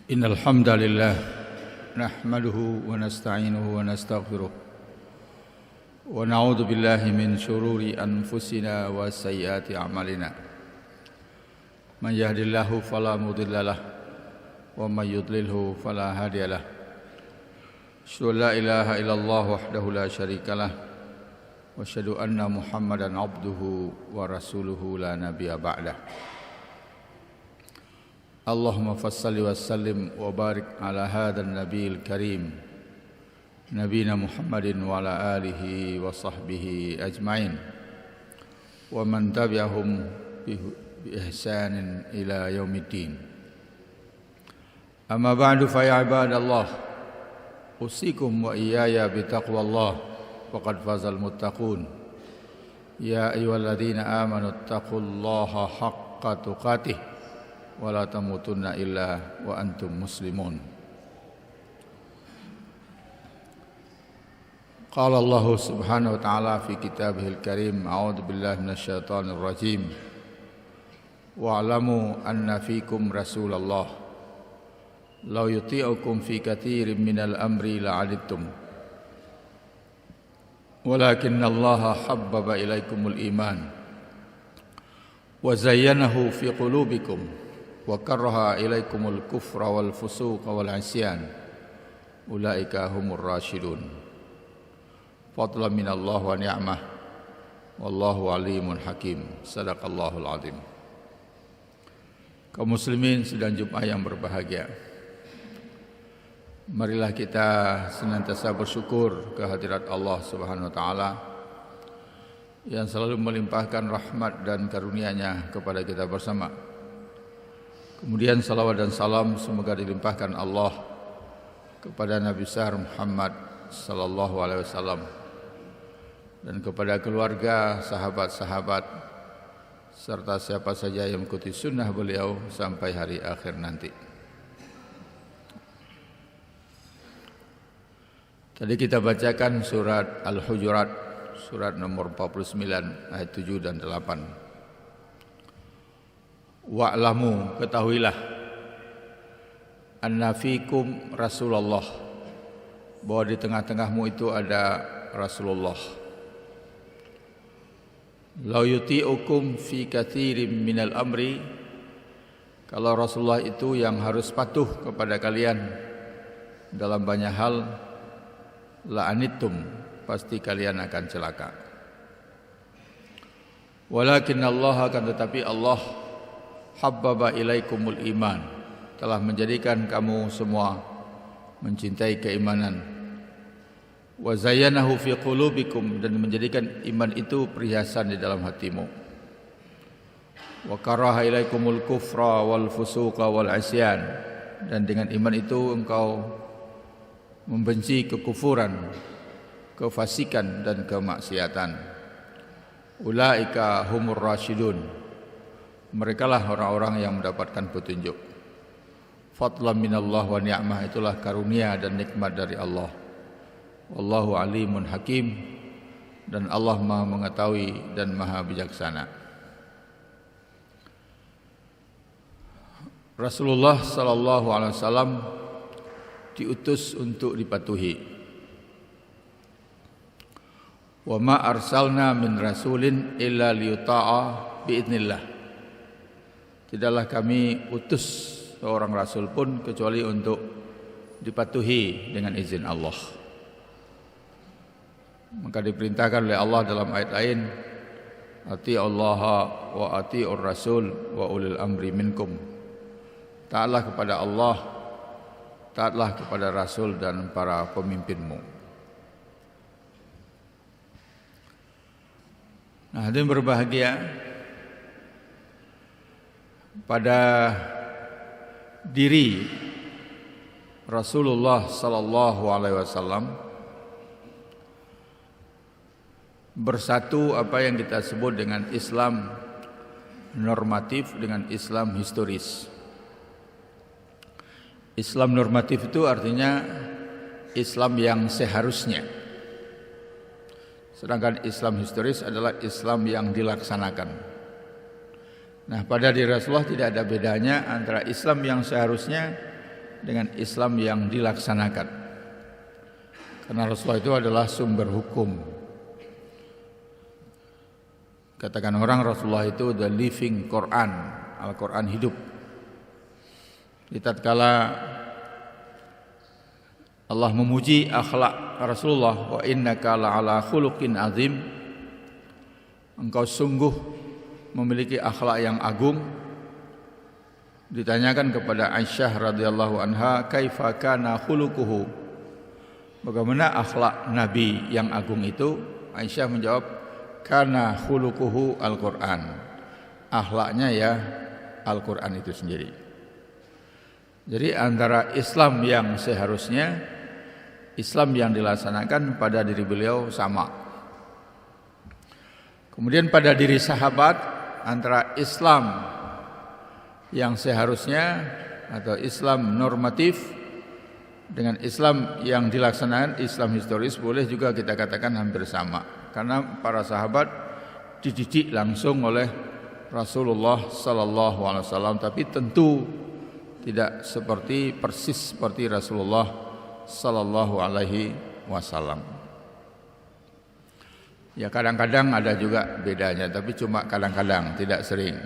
Innal hamdalillah nahmaduhu wa nasta'inuhu wa nastaghfiruh wa na'udzu billahi min shururi anfusina wa sayyiati a'malina. Man yahdihillahu fala mudilla lahu wa may yudlilhu fala hadiya lahu. Asyhadu an la ilaha illallah wahdahu la syarika lah wa asyhadu anna Muhammadan abduhu wa rasuluhu la nabiyya ba'dah. Allahumma fassalli wa sallim wa barik ala hadzal nabiyil karim nabiyina Muhammadin wa ala alihi wa sahbihi ajmain wa man tabi'ahum bi ihsanin ila yaumiddin. Amma ba'du fa ya ibadallah, usikum wa iyaya bi taqwallah faqad fazal muttaqun. Ya ayyuhalladzina amanu taqullaha haqqa tuqatih wa la tamutunna illa wa antum muslimun. Qala Allah subhanahu wa ta'ala fi kitabihil karim, a'udzu billahi minasyaitonir rajim. Wa'lamu anna fikum rasulullah law yuti'ukum fi katsirin minal amri la'anittum walakinna Allah habbaba ilaikumul iman wa zayyanahu fi qulubikum wa karaha ilaikumul kufra wal fusuqa wal isyan ulaika humur rasyidun. Fadlan minallah wa ni'mah wallahu alimun hakim. Sadaqallahul azim. Kaum muslimin sedang Jumat yang berbahagia, marilah kita senantiasa bersyukur kehadirat Allah Subhanahu wa taala yang selalu melimpahkan rahmat dan karunia-Nya kepada kita bersama. Kemudian salawat dan salam semoga dilimpahkan Allah kepada Nabi besar Muhammad sallallahu alaihi wasallam dan kepada keluarga, sahabat-sahabat serta siapa saja yang mengikuti sunnah beliau sampai hari akhir nanti. Tadi kita bacakan surat Al-Hujurat, surat nomor 49 ayat 7 dan 8. Wa'lamu, ketahuilah, anna fikum Rasulullah, bahwa di tengah-tengahmu itu ada Rasulullah. Lau yuti'ukum fi katsirin minal amri, kalau Rasulullah itu yang harus patuh kepada kalian dalam banyak hal, la'anittum, pasti kalian akan celaka. Walakin Allah, akan tetapi Allah habbaba ilaikumul iman, telah menjadikan kamu semua mencintai keimanan. Wa zayyanahu fi qulubikum, dan menjadikan iman itu perhiasan di dalam hatimu. Wa karaha ilaikumul kufra wal fusuqa wal isyan, dan dengan iman itu engkau membenci kekufuran, kefasikan dan kemaksiatan. Ulaika humur rasyidun, merekalah orang-orang yang mendapatkan petunjuk. Fadlan minallah wa ni'mah, itulah karunia dan nikmat dari Allah. Wallahu alimun hakim, dan Allah Maha mengetahui dan Maha bijaksana. Rasulullah sallallahu alaihi wasallam diutus untuk dipatuhi. Wa ma arsalna min rasulin illa liyuta'a biidznillah. Tidaklah kami utus seorang rasul pun kecuali untuk dipatuhi dengan izin Allah. Maka diperintahkan oleh Allah dalam ayat lain, ati'ullaha wa ati'ur rasul wa ulil amri minkum. Taatlah kepada Allah, taatlah kepada Rasul dan para pemimpinmu. Nah, hadirin berbahagia, pada diri Rasulullah sallallahu alaihi wasallam bersatu apa yang kita sebut dengan Islam normatif dengan Islam historis. Islam normatif itu artinya Islam yang seharusnya, sedangkan Islam historis adalah Islam yang dilaksanakan. Nah, pada diri Rasulullah tidak ada bedanya antara Islam yang seharusnya dengan Islam yang dilaksanakan. Karena Rasulullah itu adalah sumber hukum. Katakan orang Rasulullah itu the living Quran, Al-Quran hidup. Di tatkala Allah memuji akhlak Rasulullah, wa innaka la'ala khuluqin azim, engkau sungguh memiliki akhlak yang agung. Ditanyakan kepada Aisyah radhiyallahu anha, kaifa kana khuluquhu, bagaimana akhlak Nabi yang agung itu? Aisyah menjawab, kana khuluquhu Al-Quran, akhlaknya ya Al-Quran itu sendiri. Jadi antara Islam yang seharusnya, Islam yang dilaksanakan pada diri beliau sama. Kemudian pada diri sahabat, antara Islam yang seharusnya atau Islam normatif dengan Islam yang dilaksanakan, Islam historis, boleh juga kita katakan hampir sama. Karena para sahabat dididik langsung oleh Rasulullah sallallahu alaihi wasallam, tapi tentu tidak persis seperti Rasulullah sallallahu alaihi wasallam. Ya kadang-kadang ada juga bedanya, tapi cuma kadang-kadang, tidak sering.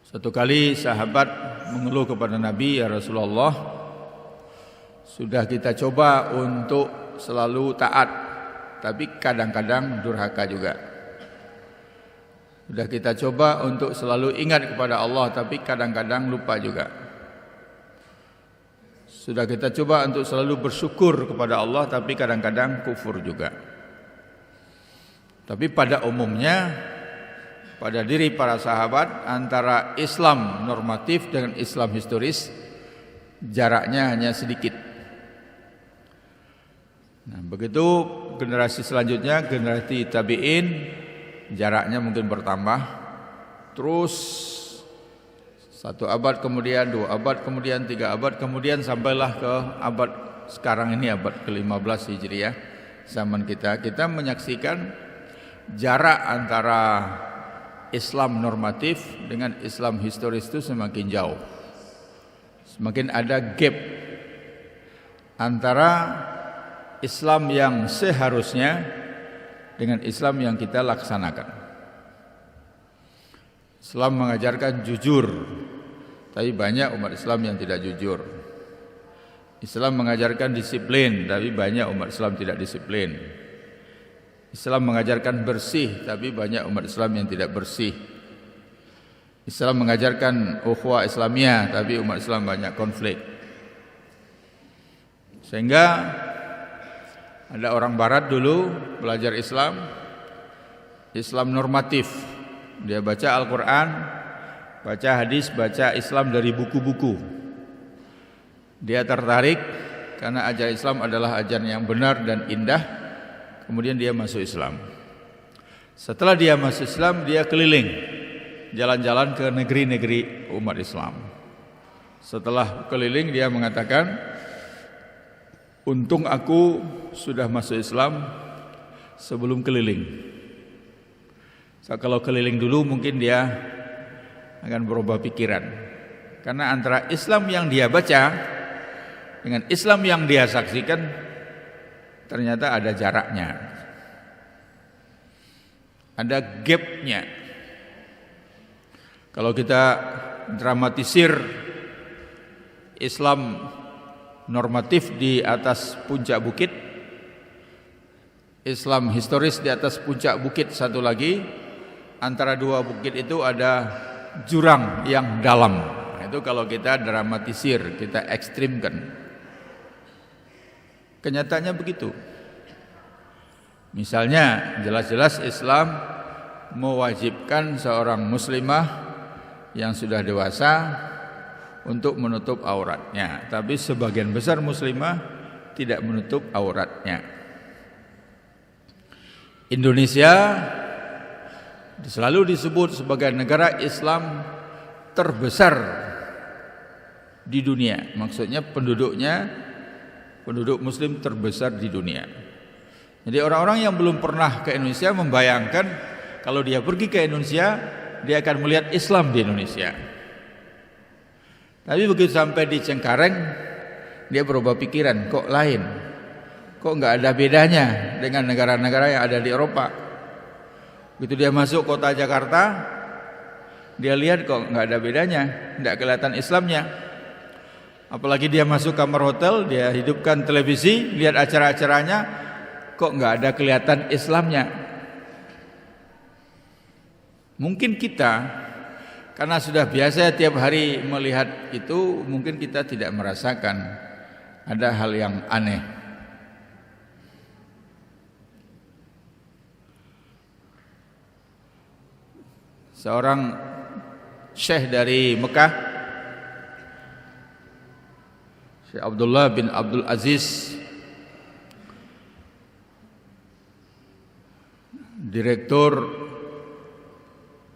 Satu kali sahabat mengeluh kepada Nabi, ya Rasulullah, sudah kita coba untuk selalu taat, tapi kadang-kadang durhaka juga. Sudah kita coba untuk selalu ingat kepada Allah, tapi kadang-kadang lupa juga. Sudah kita coba untuk selalu bersyukur kepada Allah, tapi kadang-kadang kufur juga. Tapi pada umumnya, pada diri para sahabat, antara Islam normatif dengan Islam historis jaraknya hanya sedikit. Nah, begitu generasi selanjutnya, generasi tabi'in, jaraknya mungkin bertambah. Terus 1 abad kemudian, 2 abad kemudian, 3 abad kemudian, sampailah ke abad sekarang ini, abad ke-15 Hijriah, zaman kita menyaksikan jarak antara Islam normatif dengan Islam historis itu semakin jauh. Semakin ada gap antara Islam yang seharusnya dengan Islam yang kita laksanakan. Islam mengajarkan jujur, tapi banyak umat Islam yang tidak jujur. Islam mengajarkan disiplin, tapi banyak umat Islam tidak disiplin. Islam mengajarkan bersih, tapi banyak umat Islam yang tidak bersih. Islam mengajarkan ukhuwah Islamiyah, tapi umat Islam banyak konflik. Sehingga ada orang barat dulu belajar Islam normatif. Dia baca Al-Quran, baca hadis, baca Islam dari buku-buku. Dia tertarik karena ajaran Islam adalah ajaran yang benar dan indah. Kemudian dia masuk Islam. Setelah dia masuk Islam, dia keliling, jalan-jalan ke negeri-negeri umat Islam. Setelah keliling, dia mengatakan, untung aku sudah masuk Islam sebelum keliling. Kalau keliling dulu mungkin dia akan berubah pikiran. Karena antara Islam yang dia baca dengan Islam yang dia saksikan ternyata ada jaraknya, ada gapnya. Kalau kita dramatisir Islam normatif di atas puncak bukit, Islam historis di atas puncak bukit satu lagi, antara dua bukit itu ada jurang yang dalam. Itu kalau kita dramatisir, kita ekstrimkan. Kenyataannya begitu. Misalnya jelas-jelas Islam mewajibkan seorang muslimah yang sudah dewasa untuk menutup auratnya, tapi sebagian besar muslimah tidak menutup auratnya. Indonesia selalu disebut sebagai negara Islam terbesar di dunia. Maksudnya penduduk muslim terbesar di dunia. Jadi orang-orang yang belum pernah ke Indonesia membayangkan kalau dia pergi ke Indonesia, dia akan melihat Islam di Indonesia. Tapi begitu sampai di Cengkareng, dia berubah pikiran, kok lain, kok nggak ada bedanya dengan negara-negara yang ada di Eropa. Begitu dia masuk kota Jakarta, dia lihat kok nggak ada bedanya, nggak kelihatan Islamnya. Apalagi dia masuk kamar hotel, dia hidupkan televisi, lihat acara-acaranya, kok nggak ada kelihatan Islamnya. Mungkin kita, karena sudah biasa tiap hari melihat itu, mungkin kita tidak merasakan ada hal yang aneh. Seorang syekh dari Mekah, Syekh Abdullah bin Abdul Aziz, Direktur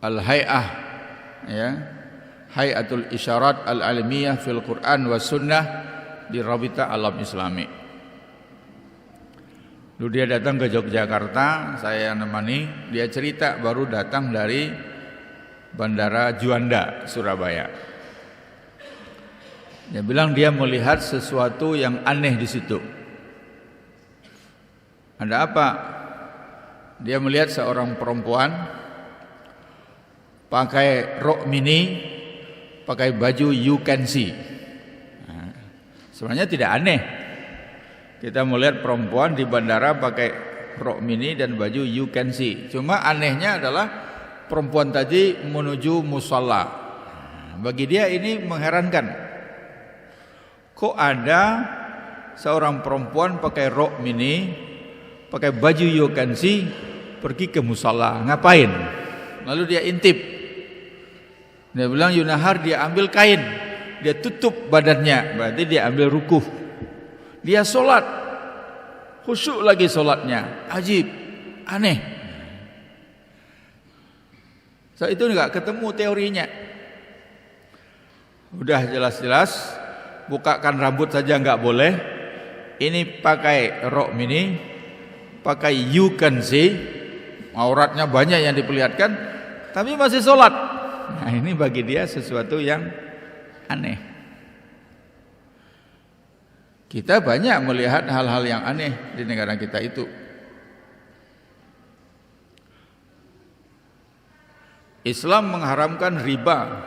Al-Hay'ah, ya, Hayatul Isyarat Al-Almiyah fil Quran wa Sunnah di Rabita Alam Islami. Lalu dia datang ke Yogyakarta, saya nemani, dia cerita baru datang dari Bandara Juanda, Surabaya. Dia bilang dia melihat sesuatu yang aneh di situ. Ada apa? Dia melihat seorang perempuan pakai rok mini, pakai baju you can see. Nah, sebenarnya tidak aneh kita melihat perempuan di bandara pakai rok mini dan baju you can see. Cuma anehnya adalah perempuan tadi menuju musalla. Bagi dia ini mengherankan. Kok ada seorang perempuan pakai rok mini, pakai baju you can see, pergi ke musalla, ngapain? Lalu dia intip. Dia bilang yunahar, dia ambil kain, dia tutup badannya, berarti dia ambil rukuh. Dia sholat, khusyuk lagi sholatnya, ajib, aneh. So itu enggak ketemu teorinya. Udah jelas-jelas, bukakan rambut saja enggak boleh. Ini pakai rok mini, pakai you can see, auratnya banyak yang diperlihatkan, tapi masih sholat. Nah ini bagi dia sesuatu yang aneh. Kita banyak melihat hal-hal yang aneh di negara kita itu. Islam mengharamkan riba,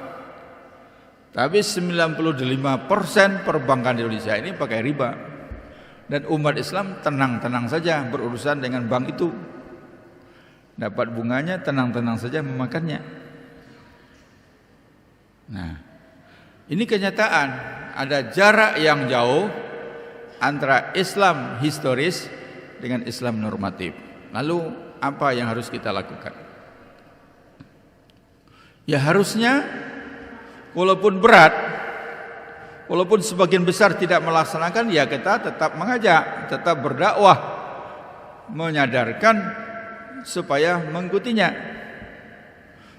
tapi 95% perbankan di Indonesia ini pakai riba. Dan umat Islam tenang-tenang saja berurusan dengan bank itu. Dapat bunganya, tenang-tenang saja memakannya. Nah, ini kenyataan. Ada jarak yang jauh antara Islam historis dengan Islam normatif. Lalu apa yang harus kita lakukan? Ya harusnya, walaupun berat, walaupun sebagian besar tidak melaksanakan, ya kita tetap mengajak, tetap berdakwah, menyadarkan supaya mengikutinya.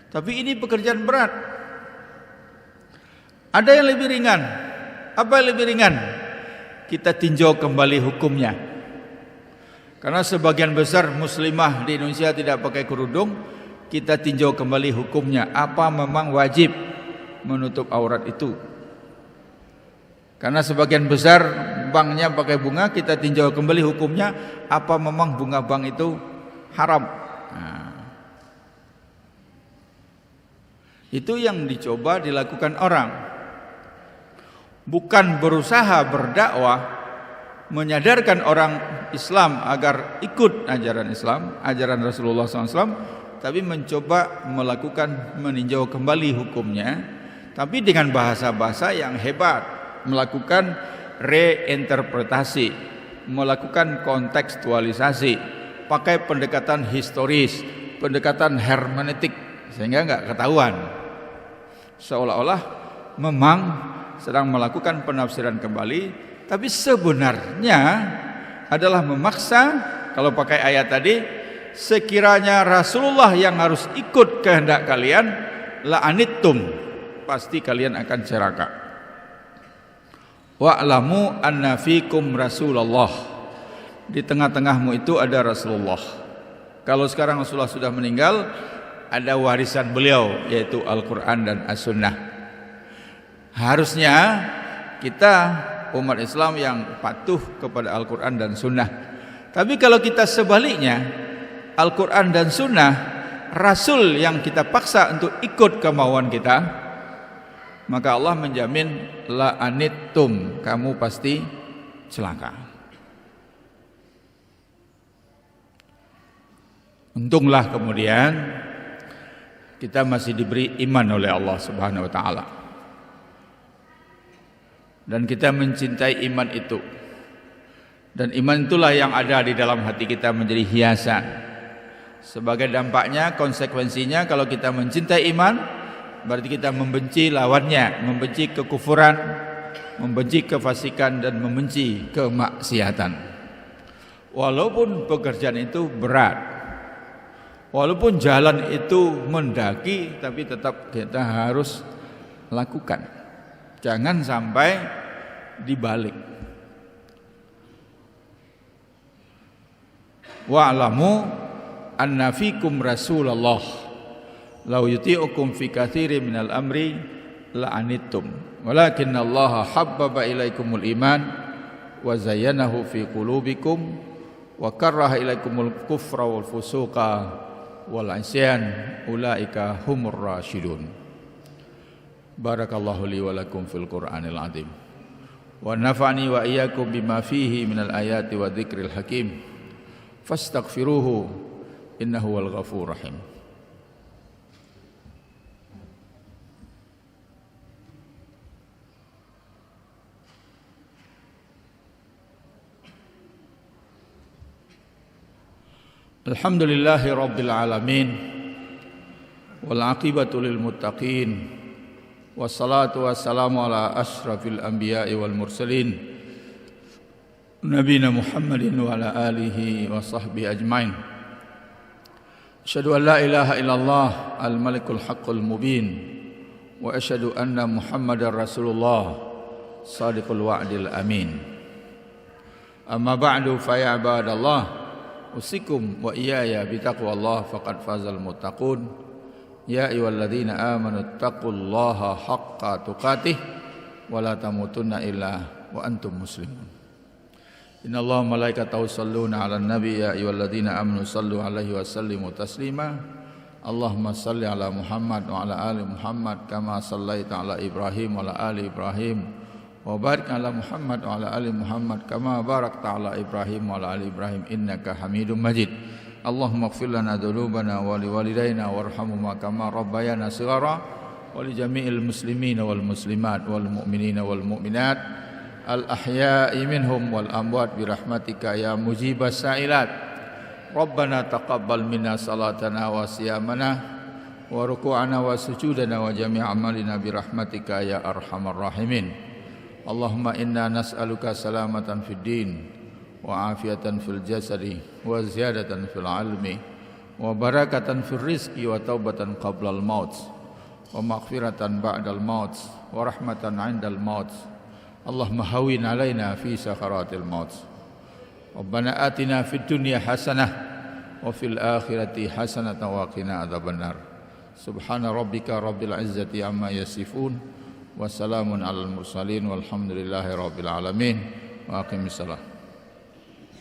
Tapi ini pekerjaan berat. Ada yang lebih ringan. Apa yang lebih ringan? Kita tinjau kembali hukumnya. Karena sebagian besar muslimah di Indonesia tidak pakai kerudung, kita tinjau kembali hukumnya. Apa memang wajib menutup aurat itu? Karena sebagian besar banknya pakai bunga, kita tinjau kembali hukumnya. Apa memang bunga bank itu haram? Nah, itu yang dicoba dilakukan orang. Bukan berusaha berdakwah menyadarkan orang Islam agar ikut ajaran Islam, ajaran Rasulullah SAW, tapi mencoba melakukan meninjau kembali hukumnya, tapi dengan bahasa-bahasa yang hebat, melakukan reinterpretasi, melakukan kontekstualisasi, pakai pendekatan historis, pendekatan hermeneutik, sehingga nggak ketahuan, seolah-olah memang sedang melakukan penafsiran kembali, tapi sebenarnya adalah memaksa. Kalau pakai ayat tadi, sekiranya Rasulullah yang harus ikut kehendak kalian, la'anittum, pasti kalian akan celaka. Wa'lamu anna fikum Rasulullah, di tengah-tengahmu itu ada Rasulullah. Kalau sekarang Rasulullah sudah meninggal, ada warisan beliau, yaitu Al-Quran dan As-Sunnah. Harusnya kita umat Islam yang patuh kepada Al-Quran dan Sunnah. Tapi kalau kita sebaliknya, Al-Quran dan Sunnah, Rasul yang kita paksa untuk ikut kemauan kita, maka Allah menjamin la anittum, kamu pasti celaka. Untunglah kemudian kita masih diberi iman oleh Allah Subhanahu wa taala. Dan kita mencintai iman itu. Dan iman itulah yang ada di dalam hati kita menjadi hiasan. Sebagai dampaknya, konsekuensinya kalau kita mencintai iman, berarti kita membenci lawannya, membenci kekufuran, membenci kefasikan, dan membenci kemaksiatan. Walaupun pekerjaan itu berat, walaupun jalan itu mendaki, tapi tetap kita harus lakukan. Jangan sampai dibalik. Wa'lamu anna fikum Rasulullah law yuti'ukum fi katsirin minal amri la'anittum walakinnallaha habbaba ilaikumul iman wa zayyanahu fi qulubikum wa karaha ilaikumul kufra wal fusuqa wal 'isyan ulaika humur rasyidun. Barakallahu li wa lakum fil Qur'anil azim wa nafa'ani wa iyyakum bima fihi minal ayati wa dzikril hakim fastaghfiruhu innahu wal ghafurur rahim. Alhamdulillahi rabbil alamin wal aqibatu lil muttaqin. Wassalatu wassalamu ala ashrafil anbiya'i wal mursalin nabiyina Muhammadin wa ala alihi wa sahbihi ajmain. Asyhadu an la ilaha illallah al-malikul haqqul mubin wa asyhadu anna Muhammadar Rasulullah sadiqul wa'dil amin. Amma ba'du fa ya ibadallah usikum wa iyaya bitaqwallah faqad fazal muttaqun. Ya ayyuhalladzina amanu taqullaha haqqa tuqatih wa la tamutunna illa wa antum muslimun. Innallaha malaikatahu yusholluna 'alan nabi ya ayyuhalladzina amanu shallu 'alaihi wa sallimu taslima. Allahumma shalli 'ala Muhammad wa 'ala ali Muhammad kama shallaita 'ala Ibrahim wa 'ala ali Ibrahim wa barik 'ala Muhammad wa 'ala ali Muhammad kama barakta 'ala Ibrahim wa 'ala ali Ibrahim innaka Hamidum Majid. Allahumma ighfir lana dzunubana wa liwalidayna warhamhuma kama rabbayana shighara wa li jami'il muslimina wal muslimat wal mu'minina wal mu'minat al ahya'i minhum wal amwat bi rahmatika ya mujibas sa'ilat. Rabbana taqabbal minna salatana wa siyamana wa ruku'ana wa sujudana wa jami' amalina bi rahmatika ya arhamar rahimin. Allahumma inna nas'aluka salamatan fid din wa afiatan fil jasadi wa ziyadatan fil ilmi wa barakatan fil rizqi wa taubatan qablal maut wa maghfiratan ba'dal maut wa rahmatan 'indal maut. Allahumma hawwin 'alaina fi sakaratil maut. Rabbana atina fid dunya hasanah wa fil akhirati hasanatan wa qina adzabannar. Subhana rabbika rabbil izzati amma yasifun wa salamun alal mursalin walhamdulillahi rabbil alamin. Wa aqimissalah.